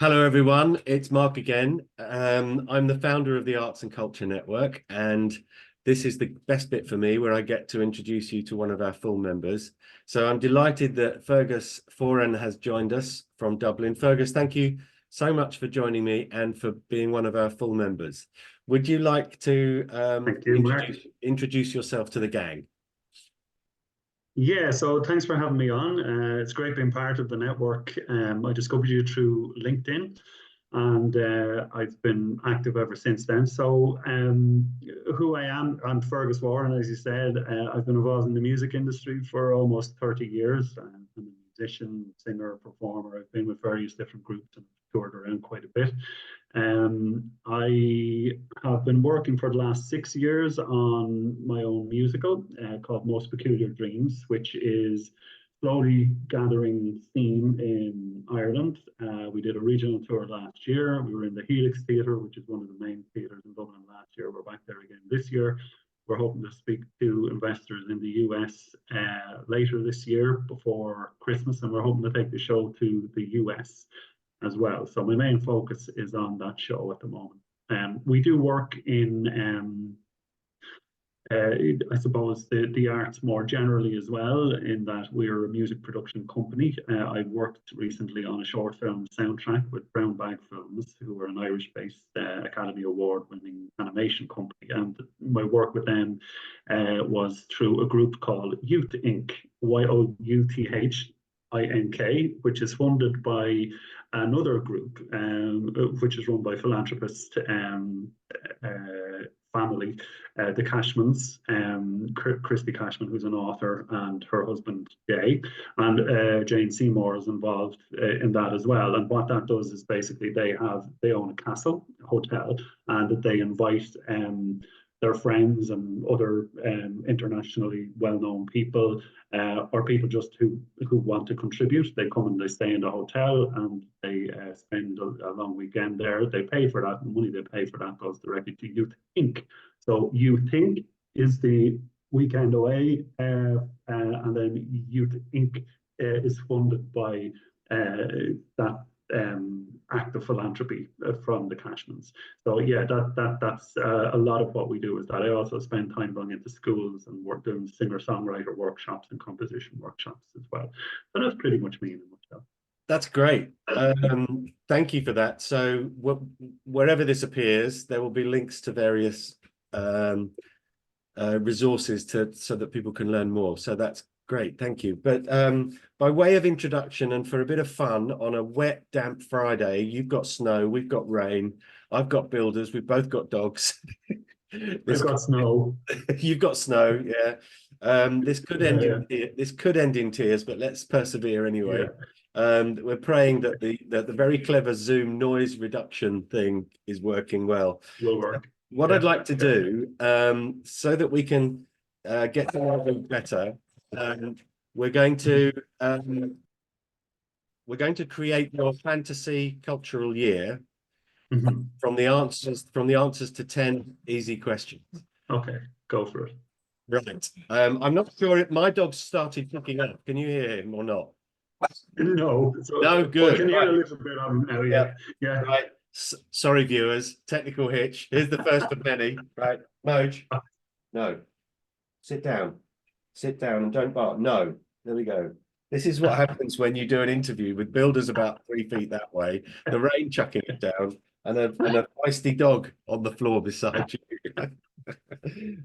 Hello, everyone. It's Mark again. I'm the founder of the Arts and Culture Network, and this is the best bit for me where I get to introduce you to one of our full members. So I'm delighted that Fergus Foran has joined us from Dublin. Fergus, thank you so much for joining me and for being one of our full members. Would you like to Thank you, Mark. introduce yourself to the gang? Yeah, so thanks for having me on. It's great being part of the network. I discovered you through LinkedIn, and I've been active ever since then. So, who I am, I'm Fergus Foran, as you said. I've been involved in the music industry for almost 30 years. I'm a musician, singer, performer. I've been with various different groups and toured around quite a bit. I have been working for the last 6 years on my own musical called Most Peculiar Dreams, which is slowly gathering steam in Ireland. We did a regional tour last year. We were in the Helix Theatre, which is one of the main theatres in Dublin last year. We're back there again this year. We're hoping to speak to investors in the US later this year before Christmas, and we're hoping to take the show to the US as well. So my main focus is on that show at the moment. We do work in, I suppose, the arts more generally as well, in that we're a music production company. I worked recently on a short film soundtrack with Brown Bag Films, who are an Irish-based Academy Award-winning animation company. And my work with them was through a group called Youth Inc., YOUTHINK, which is funded by another group, which is run by philanthropist family, the Cashmans, Christy Cashman, who's an author, and her husband Jay, and Jane Seymour is involved in that as well. And what that does is basically they own a castle, a hotel, and they invite their friends and other internationally well-known people, or people just who want to contribute. They come and they stay in the hotel and they spend a long weekend there. They pay for that. The money they pay for that goes directly to Youth Inc. So Youth Inc. is the weekend away, and then Youth Inc. Is funded by that act of philanthropy from the Cashmans. So yeah, that's a lot of what we do is that. I also spend time going into schools and work doing singer-songwriter workshops and composition workshops as well. So that's pretty much me in a nutshell. That's great. Thank you for that. So wherever this appears, there will be links to various resources so that people can learn more. So that's great. Thank you. But by way of introduction and for a bit of fun, on a wet, damp Friday, you've got snow, we've got rain, I've got builders, we've both got dogs. We've got snow. You've got snow, yeah. This could end in tears, but let's persevere anyway. Yeah. We're praying that the very clever Zoom noise reduction thing is working well. Will work. What I'd like to do, so that we can get to know them better, we're going to create your fantasy cultural year from the answers to 10 easy questions. Okay, go for it. Right. I'm not sure if my dog started looking up. Can you hear him or not? No. No, good. I can hear a little bit of him now. Yeah. Right. Sorry, viewers. Technical hitch. Here's the first of many. Right, Moj. No. Sit down. Sit down and don't bark. No. There we go. This is what happens when you do an interview with builders about 3 feet that way, the rain chucking it down, and a feisty dog on the floor beside you.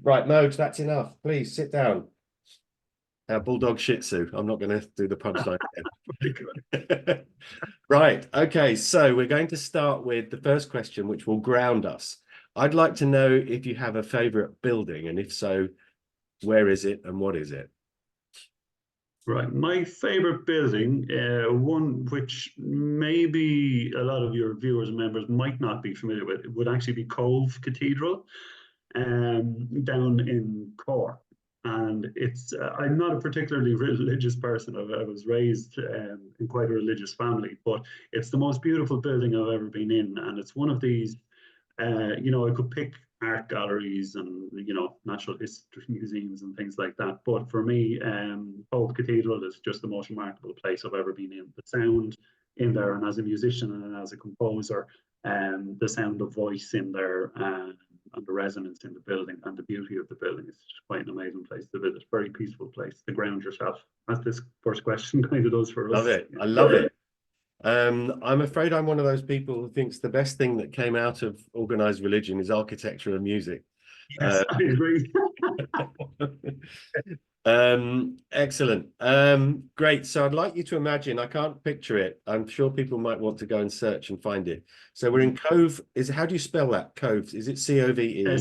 Right, Moj, that's enough. Please sit down. Bulldog Shih Tzu. I'm not going to do the punchline again. Right. Okay. So we're going to start with the first question, which will ground us. I'd like to know if you have a favorite building, and if so, where is it and what is it? Right. My favorite building, one which maybe a lot of your viewers and members might not be familiar with, it would actually be Cove Cathedral, down in Cork. And it's, I'm not a particularly religious person. I was raised in quite a religious family, but it's the most beautiful building I've ever been in. And it's one of these, I could pick art galleries and, natural history museums and things like that. But for me, Cove Cathedral is just the most remarkable place I've ever been in. The sound, in there, and as a musician and as a composer, the sound of voice in there, and the resonance in the building and the beauty of the building is just quite an amazing place to visit. Very peaceful place to ground yourself, as this first question kind of does for us. Love it. I love it. I'm afraid I'm one of those people who thinks the best thing that came out of organized religion is architecture and music. Yes, I agree. Excellent. Great. So I'd like you to imagine, I can't picture it. I'm sure people might want to go and search and find it. So we're in Cove. How do you spell that? Cove? Is it C-O-V-E?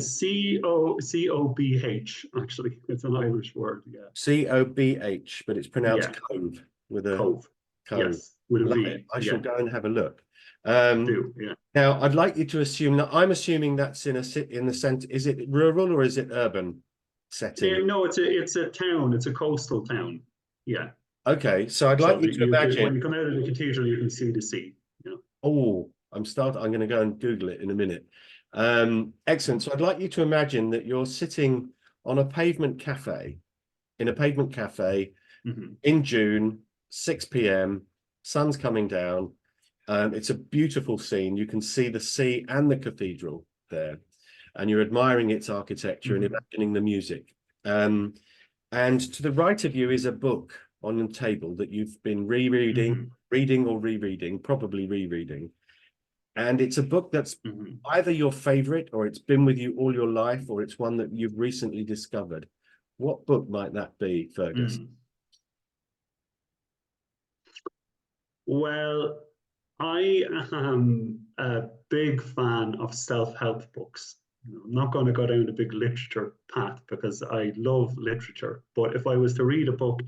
C-O-B-H, actually. It's an Irish word, yeah. C-O-B-H, but it's pronounced Cove with a Cove. Cove. Yes, with a Love V. it. I shall go and have a look. Do, yeah. Now, I'd like you to assume that I'm assuming that's in the centre. Is it rural or is it urban setting? No, it's a town. It's a coastal town. Yeah. Okay, so I'd like you to imagine when you come out of the cathedral, you can see the sea. You know. Oh, I'm going to go and Google it in a minute. Excellent. So I'd like you to imagine that you're sitting on a pavement cafe, in in June, 6 p.m. Sun's coming down. It's a beautiful scene. You can see the sea and the cathedral there, and you're admiring its architecture and imagining the music. And to the right of you is a book on the table that you've been reading or rereading, probably rereading. And it's a book that's either your favorite, or it's been with you all your life, or it's one that you've recently discovered. What book might that be, Fergus? Well, I am a big fan of self-help books. I'm not going to go down the big literature path because I love literature. But if I was to read a book,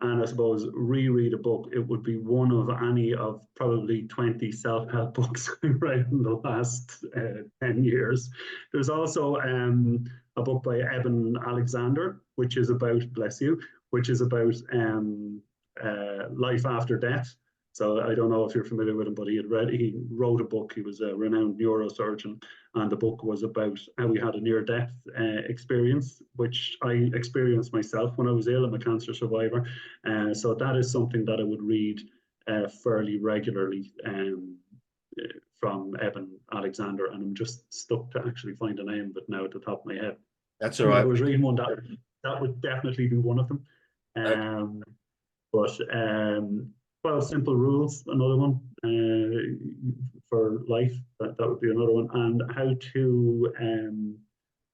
and I suppose reread a book, it would be one of any of probably 20 self-help books I've read in the last 10 years. There's also a book by Eben Alexander, which is about, bless you, which is about life after death. So I don't know if you're familiar with him, but he wrote a book. He was a renowned neurosurgeon, and the book was about how he had a near-death experience, which I experienced myself when I was ill. I'm a cancer survivor. So that is something that I would read fairly regularly from Eben Alexander, and I'm just stuck to actually find a name, but now at the top of my head. That's all right. I was reading one that would definitely be one of them. But 12 Simple Rules, another one for life. That would be another one. And how to,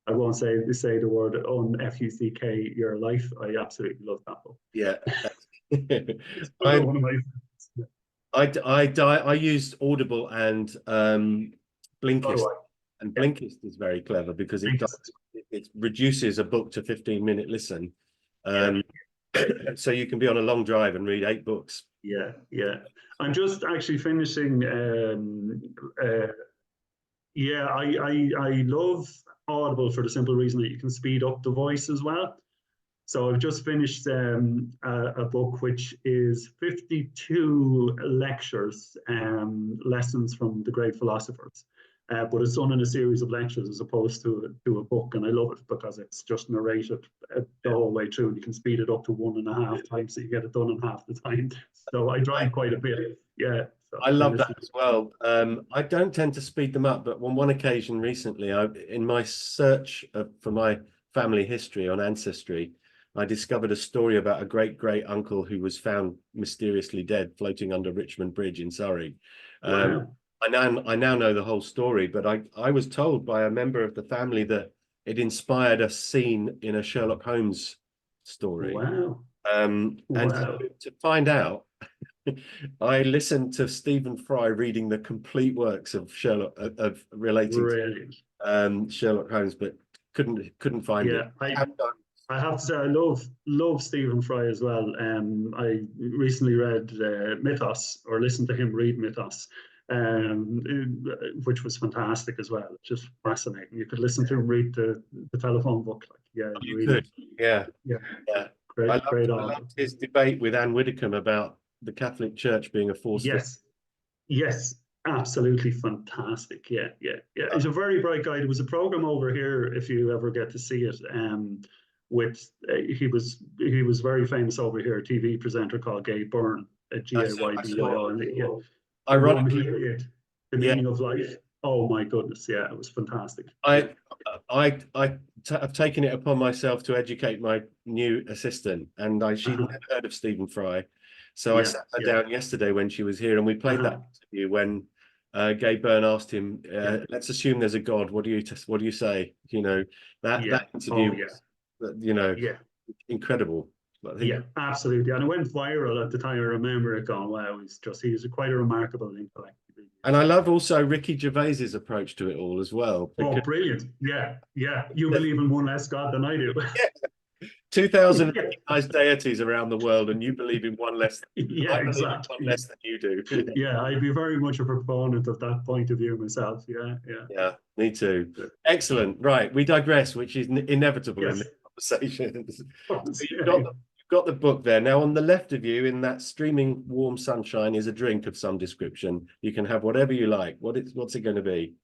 I won't say the word unfuck your life. I absolutely love that book. Yeah. One of my favorites. I used Audible and Blinkist, and Blinkist is very clever because it reduces a book to 15-minute listen. So you can be on a long drive and read 8 books. Yeah. I'm just actually finishing. I love Audible for the simple reason that you can speed up the voice as well. So I've just finished a book which is 52 lectures, lessons from the great philosophers. But it's done in a series of lectures as opposed to a book, and I love it because it's just narrated the whole way through. You can speed it up to 1.5 times, so you get it done in half the time. So I drive quite a bit. Yeah, so I love that as well. I don't tend to speed them up, but on one occasion recently, in my search for my family history on Ancestry, I discovered a story about a great uncle who was found mysteriously dead floating under Richmond Bridge in Surrey. Wow. I now know the whole story, but I was told by a member of the family that it inspired a scene in a Sherlock Holmes story. Wow. And so to find out, I listened to Stephen Fry reading the complete works of Sherlock to Sherlock Holmes, but couldn't find it. I have to say, I love Stephen Fry as well. I recently read Mythos, or listened to him read Mythos, which was fantastic as well. Just fascinating. You could listen to him read the telephone book. You could. Yeah. Great. I loved his debate with Anne Widdecombe about the Catholic Church being a force. Yes, absolutely fantastic. Yeah. He's a very bright guy. There was a program over here, if you ever get to see it, he was very famous over here, a TV presenter called Gabe Byrne. Gaybyl. Yeah. Ironically, The yeah, meaning of life. Oh my goodness, yeah, it was fantastic. I've taken it upon myself to educate my new assistant, and she'd never heard of Stephen Fry, so I sat her down yesterday when she was here, and we played that interview when Gay Byrne asked him, "Let's assume there's a God. What do you say?" You know, that interview, you know, incredible. Yeah, absolutely, and it went viral at the time. I remember it going, "Wow, he's quite a remarkable intellect." And I love also Ricky Gervais's approach to it all as well. Oh, brilliant! Yeah. You believe in one less God than I do. 2,000 recognized deities around the world, and you believe in one less. Yeah, exactly. One less than you do. Yeah, I'd be very much a proponent of that point of view myself. Yeah, me too. Excellent. Right, we digress, which is inevitable in this conversation. You've got the book there. Now, on the left of you, in that streaming warm sunshine, is a drink of some description. You can have whatever you like. What's it going to be?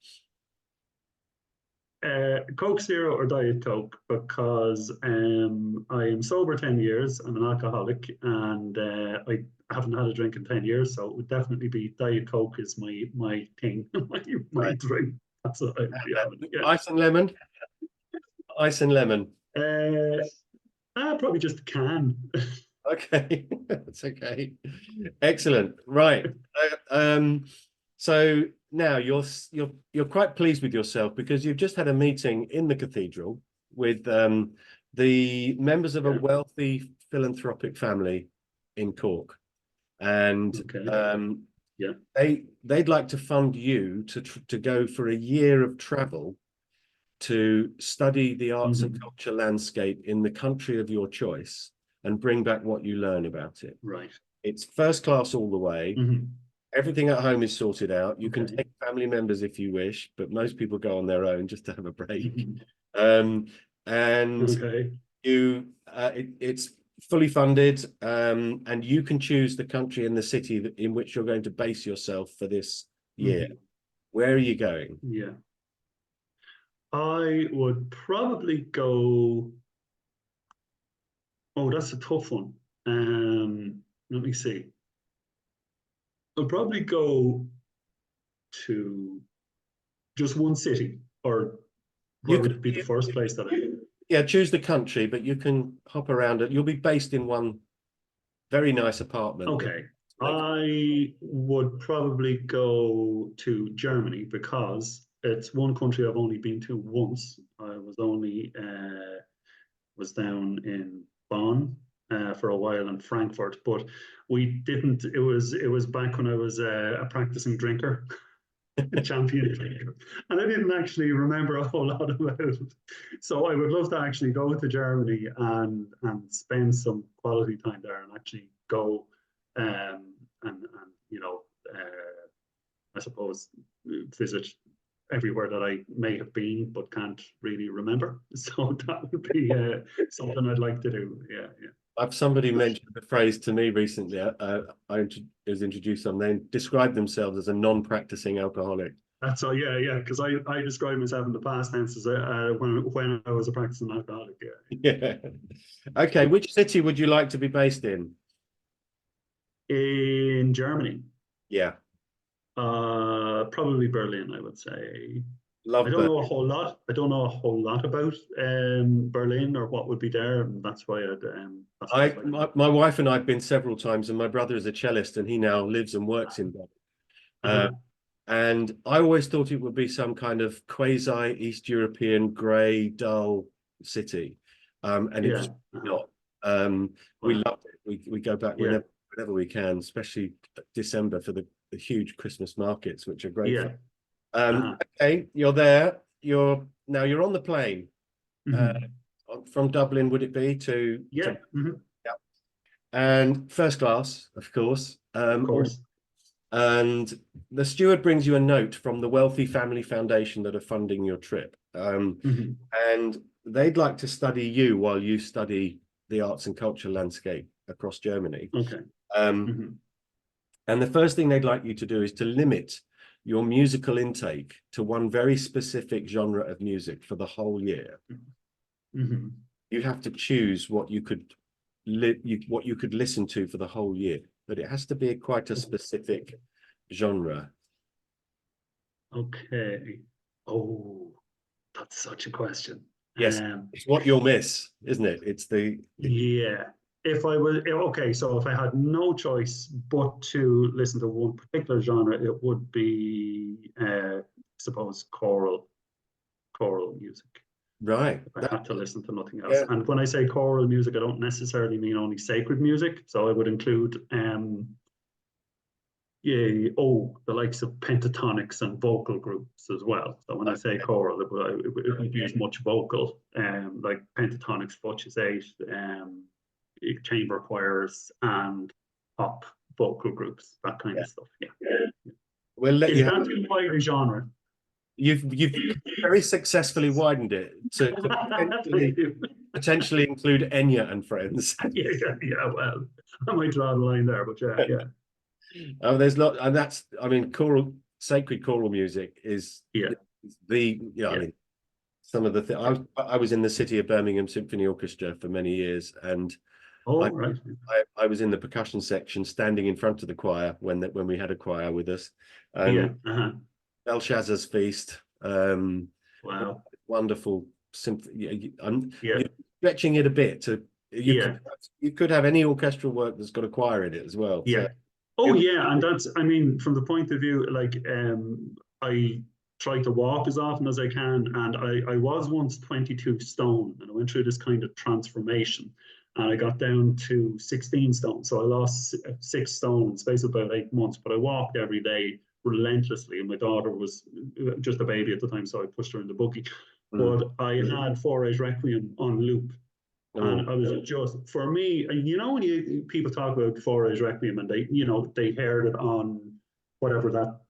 Coke Zero or Diet Coke, because I am sober 10 years. I'm an alcoholic, and I haven't had a drink in 10 years, so it would definitely be Diet Coke is my thing, my drink. That's what I'd be having. Yeah. Ice and lemon? Ice and lemon. Probably just a can. Okay, that's okay. Excellent. Right. So now you're quite pleased with yourself because you've just had a meeting in the cathedral with the members of a wealthy philanthropic family in Cork, and they'd like to fund you to go for a year of travel to study the arts and culture landscape in the country of your choice and bring back what you learn about it. Right. It's first class all the way. Everything at home is sorted out. You can take family members if you wish, but most people go on their own just to have a break. It's fully funded, and you can choose the country and the city in which you're going to base yourself for this year. Where are you going? Yeah. I would probably go. Oh, that's a tough one. Let me see. I'll probably go to just one city, or where would it be the first place that I? Yeah, choose the country, but you can hop around it. You'll be based in one very nice apartment. Okay. I would probably go to Germany because it's one country I've only been to once. I was only was down in Bonn for a while in Frankfurt, but we didn't. It was back when I was a practicing drinker, a champion drinker, and I didn't actually remember a whole lot about it. So I would love to actually go to Germany and spend some quality time there and actually go and you know I suppose visit everywhere that I may have been but can't really remember. So that would be something I'd like to do. Yeah. I've somebody mentioned the phrase to me recently. I was introduced on. They described themselves as a non-practicing alcoholic. That's all. Yeah. Because I describe myself in the past tense as when I was a practicing alcoholic. Yeah. Okay. Which city would you like to be based in? In Germany. Yeah. Probably Berlin, I would say. I don't know a whole lot. I don't know a whole lot about Berlin or what would be there, and that's why my wife and I have been several times, and my brother is a cellist, and he now lives and works in Berlin. And I always thought it would be some kind of quasi East European, grey, dull city, and it's not. We love it. We go back whenever we can, especially December for the huge Christmas markets, which are great. Okay, you're there. You're on the plane from Dublin. Would it be to? Yeah. And first class, of course. And the steward brings you a note from the wealthy family foundation that are funding your trip. And they'd like to study you while you study the arts and culture landscape across Germany. Okay. And the first thing they'd like you to do is to limit your musical intake to one very specific genre of music for the whole year. You have to choose what you could listen to for the whole year. but it has to be quite a specific genre. Okay. Oh, that's such a question. Yes, it's what you'll miss, isn't it? It's the Yeah. If I was okay, so if I had no choice but to listen to one particular genre, it would be, I suppose, choral music. right. If I had to listen to nothing else. Yeah. And when I say choral music, I don't necessarily mean only sacred music. So I would include yeah, the likes of pentatonics and vocal groups as well. So when I say choral, it would use much vocal, like pentatonics, Futch's 8, chamber choirs, and pop vocal groups, that kind of stuff. Yeah. We'll let Is you that have. too wide a genre? You've very successfully widened it to potentially include Enya and friends. Yeah. Well, I might draw the line there, but yeah. Oh, there's lot, and that's, I mean, sacred choral music is the, I mean, some of the things. I was in the City of Birmingham Symphony Orchestra for many years, and right. I was in the percussion section, standing in front of the choir when we had a choir with us, and Belshazzar's Feast, wow, wonderful symphony. You're stretching it a bit to you could have any orchestral work that's got a choir in it as well. Yeah. So, And that's, I mean, from the point of view, like, I try to walk as often as I can, and I was once 22 stone, and I went through this kind of transformation, and I got down to 16 stone, so I lost 6 stone in the space of about 8 months, but I walked every day relentlessly, and my daughter was just a baby at the time, so I pushed her in the buggy. But I had Foray's Requiem on loop. And I was just, for me, when people talk about Foray's Requiem, and they heard it on whatever that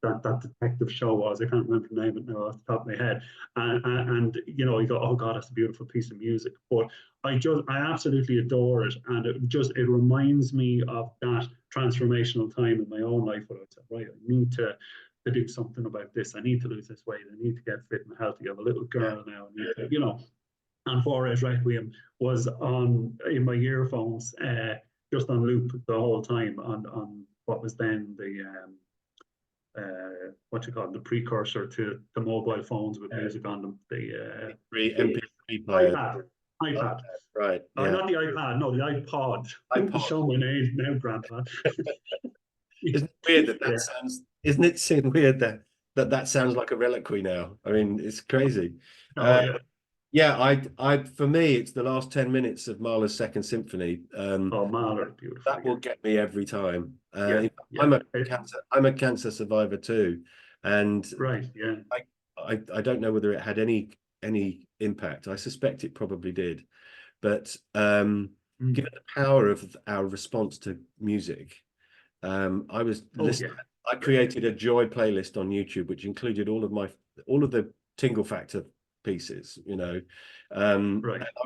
detective show was. I can't remember the name of it now off the top of my head. And you go, oh God, that's a beautiful piece of music. But I absolutely adore it, and it reminds me of that transformational time in my own life where I said, right, I need to do something about this. I need to lose this weight. I need to get fit and healthy. I have a little girl now. I need to, and Foray's Requiem was on in my earphones, just on loop the whole time on what was then the precursor to the mobile phones with music on them, the MP3 player. iPad. Right. Yeah. Not the iPad, no, the iPod. Show my age now, Grandpa. Isn't it weird that sounds? Isn't it weird that sounds like a reliquary now? I mean, it's crazy. For me, it's the last 10 minutes of Mahler's Second Symphony. Mahler, beautiful. That will get me every time. I'm a cancer survivor too, and I don't know whether it had any impact. I suspect it probably did, but given the power of our response to music, I was listening. I created a joy playlist on YouTube, which included all of the Tingle Factor pieces, and I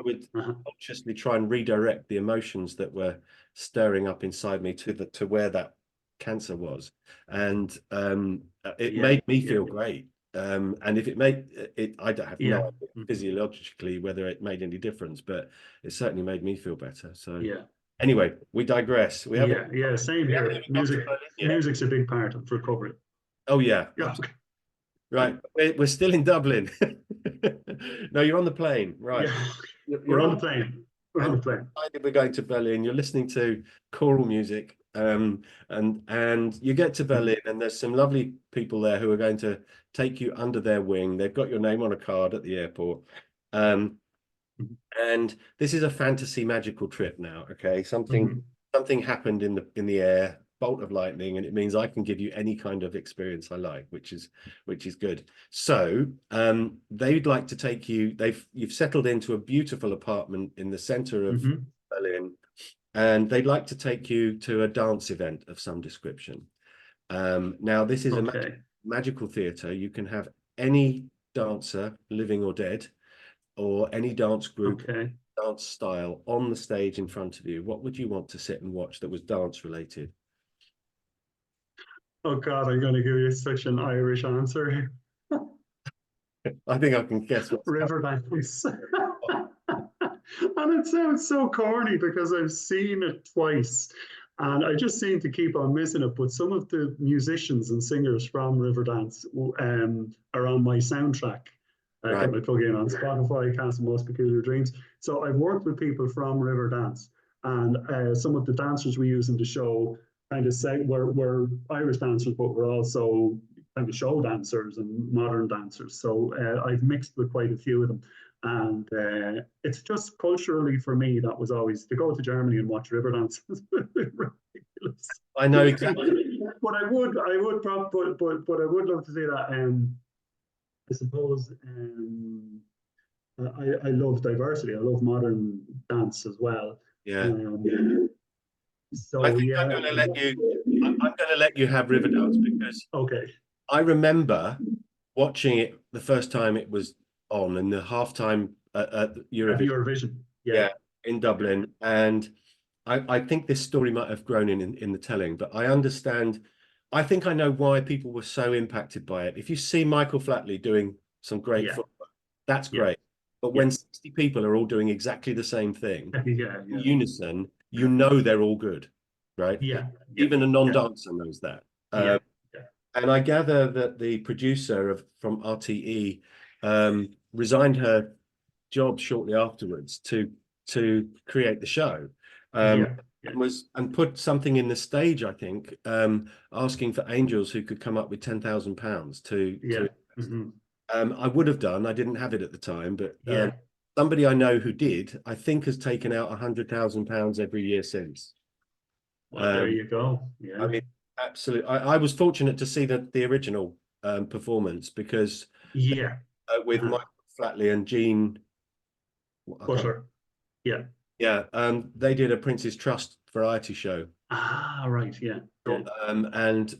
would consciously try and redirect the emotions that were stirring up inside me to where that cancer was, and it made me feel great. And if it made it, I don't have no idea physiologically whether it made any difference, but it certainly made me feel better. So anyway, we digress. We have same here. Music's a big part of recovery. Oh yeah. Right, we're still in Dublin. No, you're on the plane, right? We're on the plane. We're going to Berlin. You're listening to choral music, and you get to Berlin, and there's some lovely people there who are going to take you under their wing. They've got your name on a card at the airport, and this is a fantasy magical trip now. Okay, something happened in the air. Bolt of lightning, and it means I can give you any kind of experience I like, which is good. So they'd like to take you. You've settled into a beautiful apartment in the center of Berlin, and they'd like to take you to a dance event of some description. Now this is a magical theatre. You can have any dancer, living or dead, or any dance group, dance style on the stage in front of you. What would you want to sit and watch that was dance related? Oh God, I'm going to give you such an Irish answer. I think I can guess what Riverdance. And it sounds so corny because I've seen it twice. And I just seem to keep on missing it. But some of the musicians and singers from Riverdance are on my soundtrack. I Right. get my plug in on Spotify, Cast of Most Peculiar Dreams. So I've worked with people from Riverdance, and some of the dancers we use in the show kind of say we're Irish dancers, but we're also kind of show dancers and modern dancers. So I've mixed with quite a few of them. And it's just culturally for me, that was always to go to Germany and watch Riverdance. Ridiculous. I know exactly. But I would but I would love to see that. I suppose I love diversity. I love modern dance as well. Yeah. So I think yeah. I'm going to let you. I'm going to let you have Riverdance because Okay. I remember watching it the first time it was on in the halftime at Eurovision. Eurovision. Yeah, in Dublin, and I think this story might have grown in the telling, but I understand. I think I know why people were so impacted by it. If you see Michael Flatley doing some great footwork, that's great. But when 60 people are all doing exactly the same thing, in unison, you know they're all good, right? Even a non-dancer knows that. And I gather that the producer from RTE resigned her job shortly afterwards to create the show. And put something in the stage, I think, asking for angels who could come up with £10,000 to I would have done. I didn't have it at the time, but somebody I know who did, I think, has taken out £100,000 every year since. Well, there you go. I mean, absolutely. I was fortunate to see the original performance because with Michael Flatley and Jean Butler. They did a Prince's Trust variety show. Right, and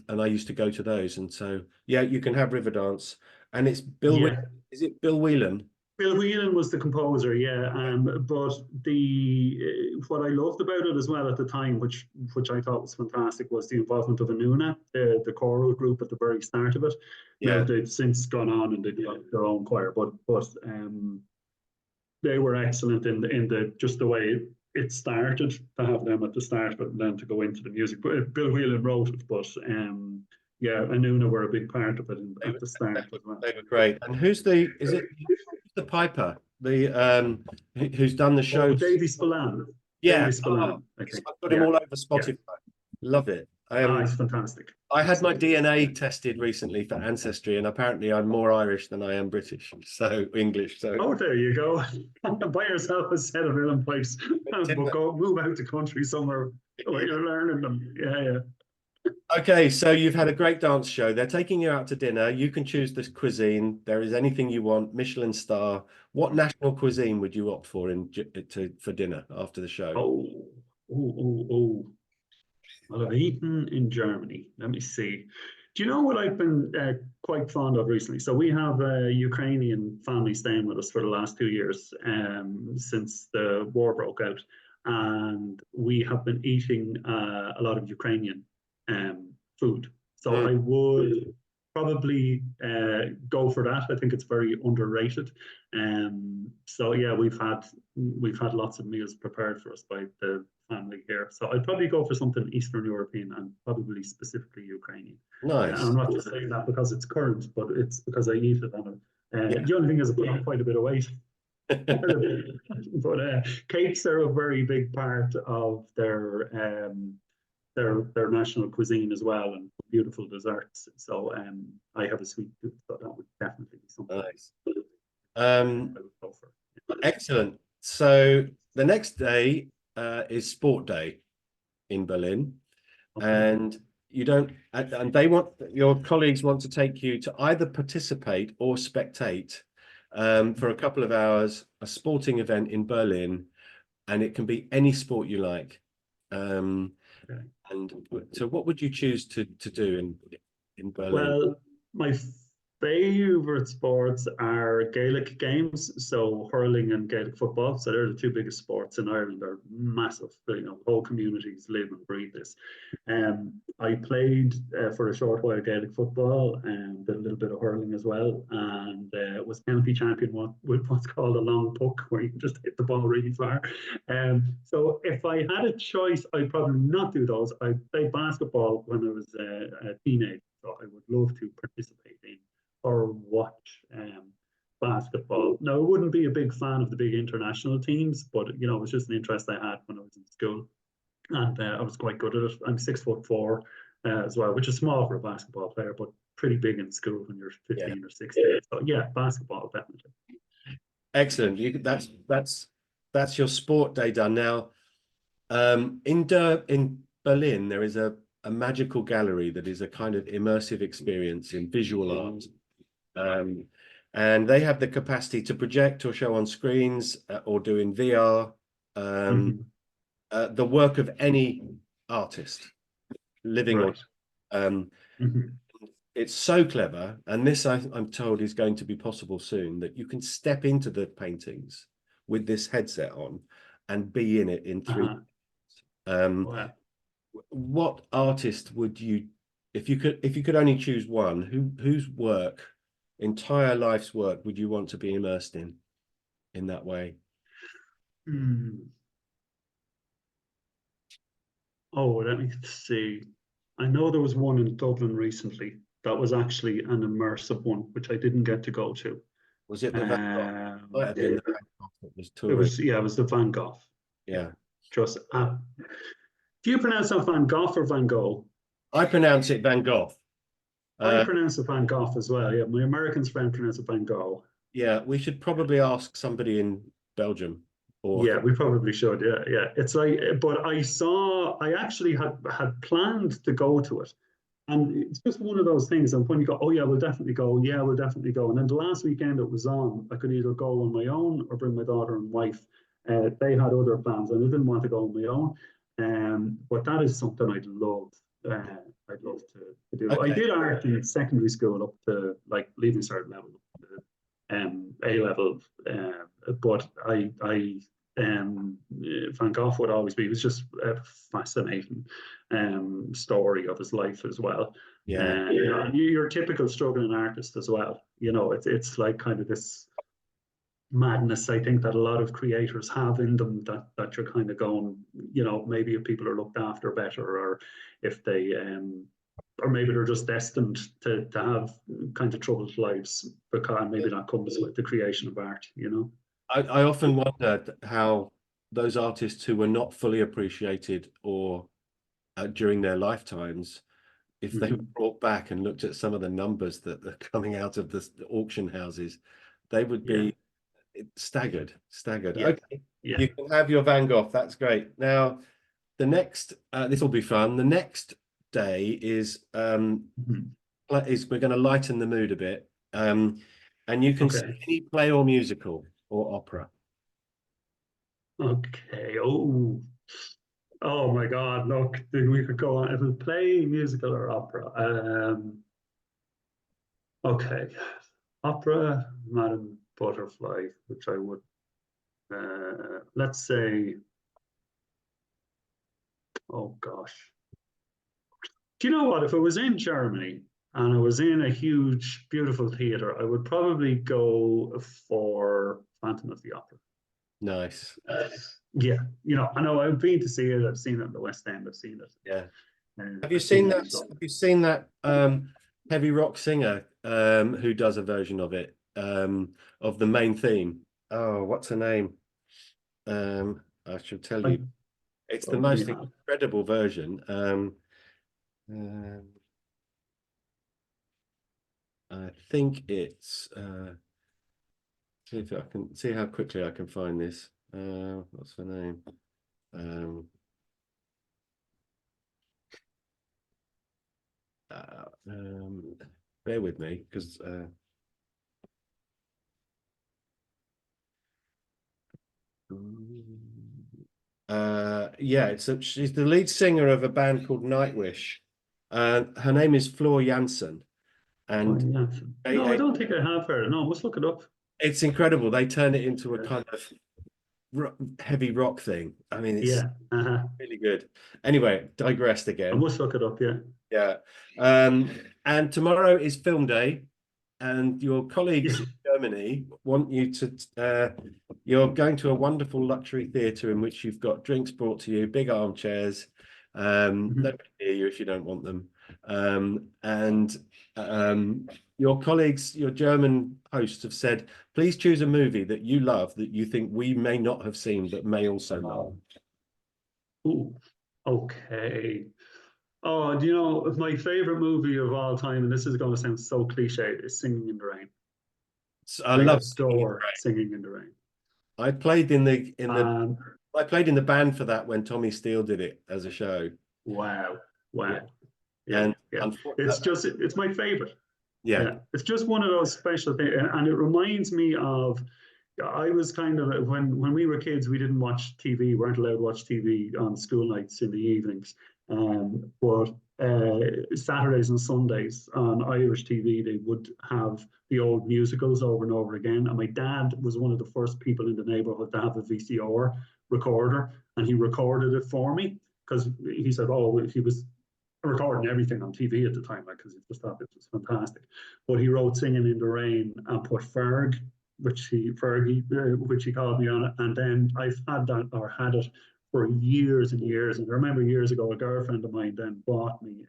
I used to go to those, and so you can have Riverdance, and it's Bill. Is it Bill Whelan? Bill Whelan was the composer, but what I loved about it as well at the time, which I thought was fantastic, was the involvement of Anuna, the choral group at the very start of it. Now they've since gone on and they've got their own choir, but they were excellent in the just the way it started, to have them at the start, but then to go into the music. But Bill Whelan wrote it, but Anuna were a big part of it at the start as well. They were great. And who's the piper? Who's done the show? Davy Spillane. Yeah, Spillane, I've got him all over Spotify. Love it. It's fantastic. I had my DNA tested recently for ancestry, and apparently I'm more Irish than I am British, so English. So there you go. Buy yourself a set of Ilan pipes, but go move out the country somewhere where you're learning them. Okay, so you've had a great dance show. They're taking you out to dinner. You can choose this cuisine. There is anything you want, Michelin star. What national cuisine would you opt for for dinner after the show? Well, I've eaten in Germany. Let me see. Do you know what I've been quite fond of recently? So we have a Ukrainian family staying with us for the last 2 years since the war broke out. And we have been eating a lot of Ukrainian food. So I would probably go for that. I think it's very underrated. We've had lots of meals prepared for us by the family here. So I'd probably go for something Eastern European and probably specifically Ukrainian. Nice. I'm not just saying that because it's current, but it's because I eat it on it. The only thing is I put on quite a bit of weight. But cakes are a very big part of their national cuisine as well, and beautiful desserts. So I have a sweet tooth, so that would definitely be something nice. I would go for. Excellent. So the next day is Sport Day in Berlin, and your colleagues want to take you to either participate or spectate for a couple of hours, a sporting event in Berlin, and it can be any sport you like. And so what would you choose to do in Berlin? Well, my favorite sports are Gaelic games, so hurling and Gaelic football. So they're the two biggest sports in Ireland. They're massive. You know, whole communities live and breathe this. I played for a short while Gaelic football and did a little bit of hurling as well, and was county champion with what's called a long puck, where you can just hit the ball really far. So if I had a choice, I'd probably not do those. I played basketball when I was a teenager, so I would love to participate in or watch basketball. Now, I wouldn't be a big fan of the big international teams, but you know, it was just an interest I had when I was in school, and I was quite good at it. I'm 6'4" as well, which is small for a basketball player, but pretty big in school when you're 15 or 16. So yeah, basketball definitely. Excellent. That's your sport day done. Now, in Berlin, there is a magical gallery that is a kind of immersive experience in visual art. And they have the capacity to project or show on screens or do in VR the work of any artist, living Right. or it's so clever, and this I'm told is going to be possible soon, that you can step into the paintings with this headset on and be in it in 3D. Wow. What artist would you, if you could only choose one, whose work, entire life's work, would you want to be immersed in that way? Oh, let me see. I know there was one in Dublin recently that was actually an immersive one, which I didn't get to go to. Was it the Van Gogh? Might have been the Van Gogh that was It touring. was, yeah, it was the Van Gogh. Yeah. Just do you pronounce that Van Gogh or Van Gogh? I pronounce it Van Gogh. I pronounce it Van Gogh as well. Yeah, my American friend pronounce it Van Gogh. Yeah, we should probably ask somebody in Belgium. Or Yeah, we probably should. Yeah, yeah. It's like, but I actually had planned to go to it. And it's just one of those things. And when you go, oh, yeah, we'll definitely go. Yeah, we'll definitely go. And then the last weekend it was on, I could either go on my own or bring my daughter and wife. They had other plans and I didn't want to go on my own. But that is something I'd love. I'd love to do. Okay. I did art in secondary school up to like leaving cert level, A level. But Van Gogh would always be. It was just a fascinating story of his life as well. Yeah. You know, you're a typical struggling artist as well. You know, it's like kind of this madness I think that a lot of creators have in them that you're kind of going, you know, maybe if people are looked after better, or if they or maybe they're just destined to have kind of troubled lives, because maybe that comes with the creation of art, you know. I often wonder how those artists who were not fully appreciated or during their lifetimes, if they were brought back and looked at some of the numbers that are coming out of the auction houses, they would be staggered. Yeah. Okay, Yeah. you can have your Van Gogh. That's great. Now, the next, this will be fun. The next day is we're going to lighten the mood a bit, and you can see any play or musical or opera. Okay. Oh my God! Look, we could go on. If we play musical or opera, okay, opera, Madame Butterfly, which I would, let's say, oh gosh, do you know what? If it was in Germany and I was in a huge, beautiful theater, I would probably go for Phantom of the Opera. Nice. Yeah, you know, I know I've been to see it. I've seen it in the West End. I've seen it. Yeah. Have you seen that? Have you seen that heavy rock singer who does a version of it, of the main theme? Oh, what's her name? I should tell you. It's the most incredible version. I think it's see if I can see how quickly I can find this. What's her name? Bear with me, because yeah, she's the lead singer of a band called Nightwish. Her name is Floor Jansen, Oh, and yeah. No, I don't think I have heard it. No, I must look it up. it's incredible. They turn it into a kind of heavy rock thing. I mean, it's Yeah. Uh-huh. really good. Anyway, digressed I again. must look it up. Yeah. Yeah. And tomorrow is film day, and your colleagues in Germany want you to, you're going to a wonderful luxury theatre in which you've got drinks brought to you, big armchairs. Nobody near you if you don't want them. And your colleagues, your German hosts have said, please choose a movie that you love that you think we may not have seen, but may also love. Ooh, okay. Oh, do you know my favorite movie of all time, and this is going to sound so cliched, is Singing in the Rain. I I love adore Singing in the Rain. I played in the Um, I played in the band for that when Tommy Steele did it as a show. wow, Yeah. yeah, yeah. And It's my favorite. yeah, Yeah, it's just one of those special things, and it reminds me of. I was kind of when we were kids, we didn't watch TV. We weren't allowed to watch TV on school nights in the evenings. But Saturdays and Sundays on Irish TV, they would have the old musicals over and over again. And my dad was one of the first people in the neighborhood to have a VCR recorder, and he recorded it for me because he said, "Oh, he was recording everything on TV at the time, like, because he just thought it was fantastic." But he wrote "Singing in the Rain" and put Fergie, which he called me on it, and then I've had it for years and years. And I remember years ago, a girlfriend of mine then bought me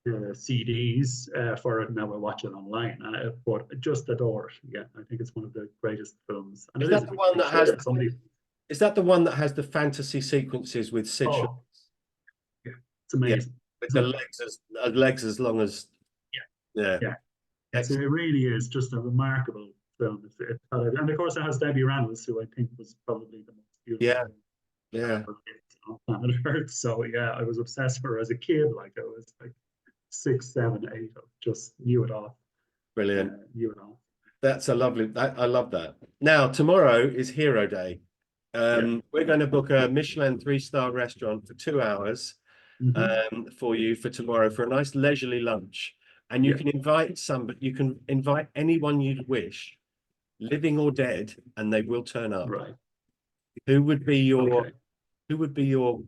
CDs for it. Now I watch it online, but I just adore it. Yeah, I think it's one of the greatest films. And is it is that the one that has somebody. is that the one that has the fantasy sequences with Citron? Oh, yeah, it's amazing. With the legs as long as yeah. Yeah. It really is just a remarkable film. And of course, it has Debbie Reynolds, who I think was probably the most beautiful Yeah. on planet Earth. So yeah, I was obsessed with her as a kid. Like I was like 6, 7, 8. I just knew it all. Brilliant. Knew it all. That's a lovely. I love that. Now tomorrow is Hero Day. We're going to book a Michelin 3-star restaurant for 2 hours for you for tomorrow for a nice leisurely lunch. And you can invite you can invite anyone you'd wish, living or dead, and they will turn up. Right. Who would be your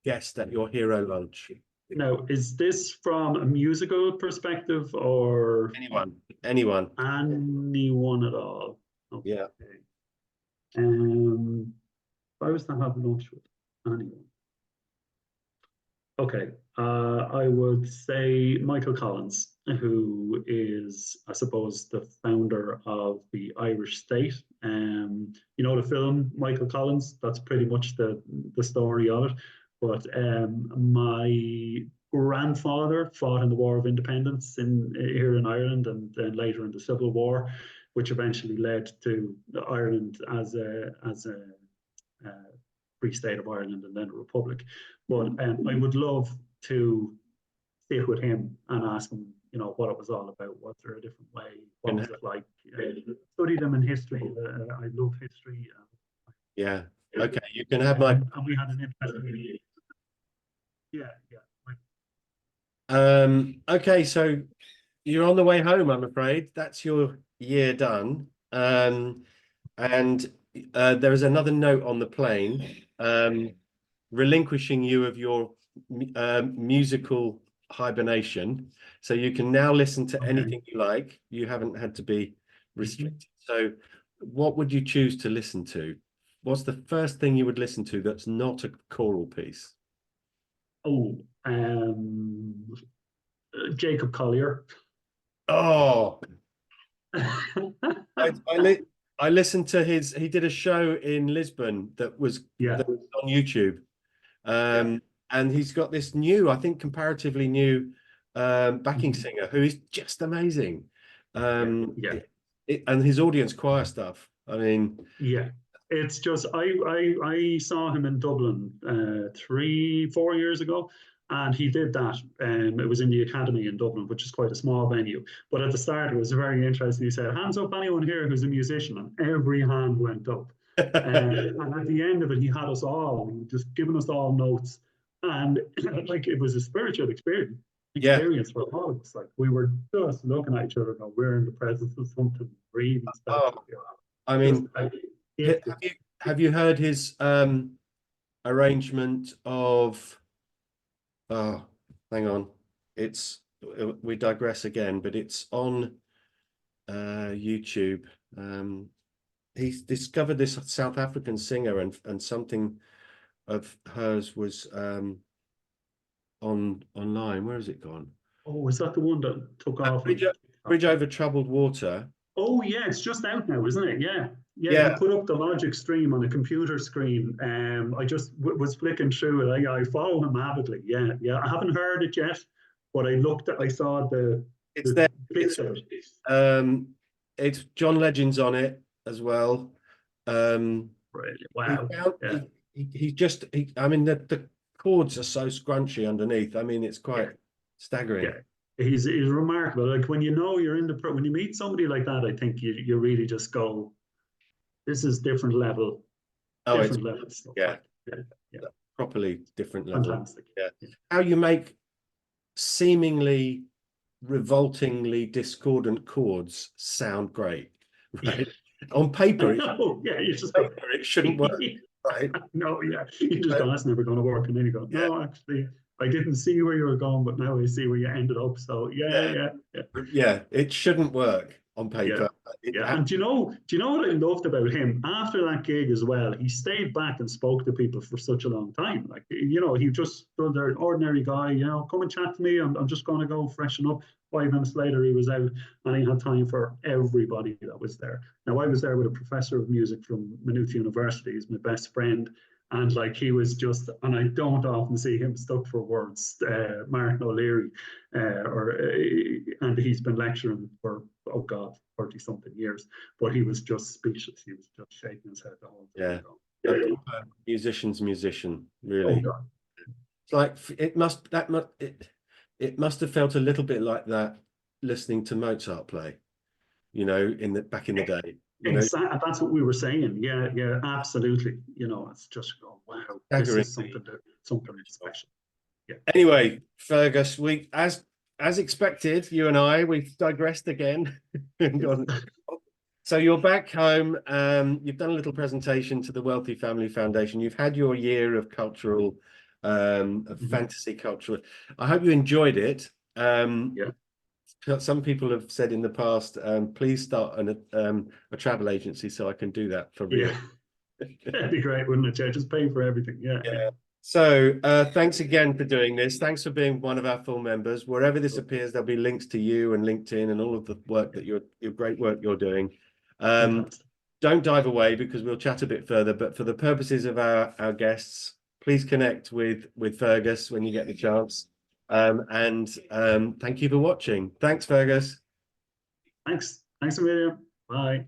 guest at your hero lunch? Now, is this from a musical perspective or Anyone? Anyone at all? Okay. Yeah. If I was to have lunch with anyone. Okay, I would say Michael Collins, who is, I suppose, the founder of the Irish state. You know the film Michael Collins. That's pretty much the story of it. But my grandfather fought in the War of Independence here in Ireland, and then later in the Civil War, which eventually led to Ireland as a free state of Ireland and then a republic. But I would love to sit with him and ask him, you know, what it was all about. Was there a different way? What was it like? Studied him in history. I love history. Yeah. Okay. You can have my. And we had an interesting. Yeah. Okay. So you're on the way home, I'm afraid. That's your year done. And there is another note on the plane, relinquishing you of your musical hibernation. So you can now listen to anything you like. You haven't had to be restricted. So what would you choose to listen to? What's the first thing you would listen to that's not a choral piece? Oh, Jacob Collier. Oh, I listened to he did a show in Lisbon that was on YouTube. And he's got this new, I think comparatively new backing singer who is just amazing. And his audience choir stuff. I mean, it's just I saw him in Dublin 3-4 years ago, and he did that. It was in the Academy in Dublin, which is quite a small venue. But at the start, it was very interesting. He said, "Hands up, anyone here who's a musician," and every hand went up. And at the end of it, he had us all just giving us all notes, and like it was a spiritual experience. experience for all of us. Like we were just looking at each other, going, we're in the presence of something really special. I mean, Just, have you heard his arrangement of? Oh, hang on, we digress again, but it's on YouTube. He's discovered this South African singer, and something of hers was online. Where has it gone? oh, is that the one that took off? Bridge Over Troubled Water. Oh yeah, it's just out now, isn't it? Yeah. Yeah. He put up the Logic stream on the computer screen. I just was flicking through it. I follow him avidly. Yeah. I haven't heard it yet, but I saw it's there. It's John Legend's on it as well. Wow. I mean, the chords are so scrunchy underneath. I mean, it's quite staggering. Yeah. He's remarkable. Like when you know you're when you meet somebody like that, I think you really just go, this is different level. Different level stuff. Yeah. Properly different level. Fantastic. Yeah. How you make seemingly revoltingly discordant chords sound great, right? On paper, it shouldn't work, right? No, yeah. You just go, that's never going to work. And then you go, no, actually, I didn't see where you were going, but now I see where you ended up. So yeah, it shouldn't work on paper. And do you know what I loved about him after that gig as well? He stayed back and spoke to people for such a long time. Like, he just stood there, an ordinary guy, come and chat to me. I'm just going to go freshen up. 5 minutes later, he was out, and he had time for everybody that was there. Now, I was there with a professor of music from Maynooth University. He's my best friend. And like he was just, and I don't often see him stuck for words, Martin O'Leary, and he's been lecturing for, 30-something years, but he was just speechless. He was just shaking his head the whole time. Yeah. Musician's musician, really. Oh, it's like it must have felt a little bit like that listening to Mozart play, back in the day. Exactly. That's what we were saying. Yeah, absolutely. It's just wow, this is something special. Yeah. Anyway, Fergus, we as expected, you and we've digressed again. So you're back home. You've done a little presentation to the Wealthy Family Foundation. You've had your year of cultural, fantasy cultural. I hope you enjoyed it. Some people have said in the past, please start a travel agency so I can do that for real. That'd be great, wouldn't it? Yeah, just pay for everything. Yeah. So thanks again for doing this. Thanks for being one of our full members. Wherever this appears, there'll be links to you and LinkedIn and all of the work that your great work you're doing. Don't dive away because we'll chat a bit further. But for the purposes of our guests, please connect with Fergus when you get the chance. And thank you for watching. Thanks, Fergus. Thanks, Amelia. Bye.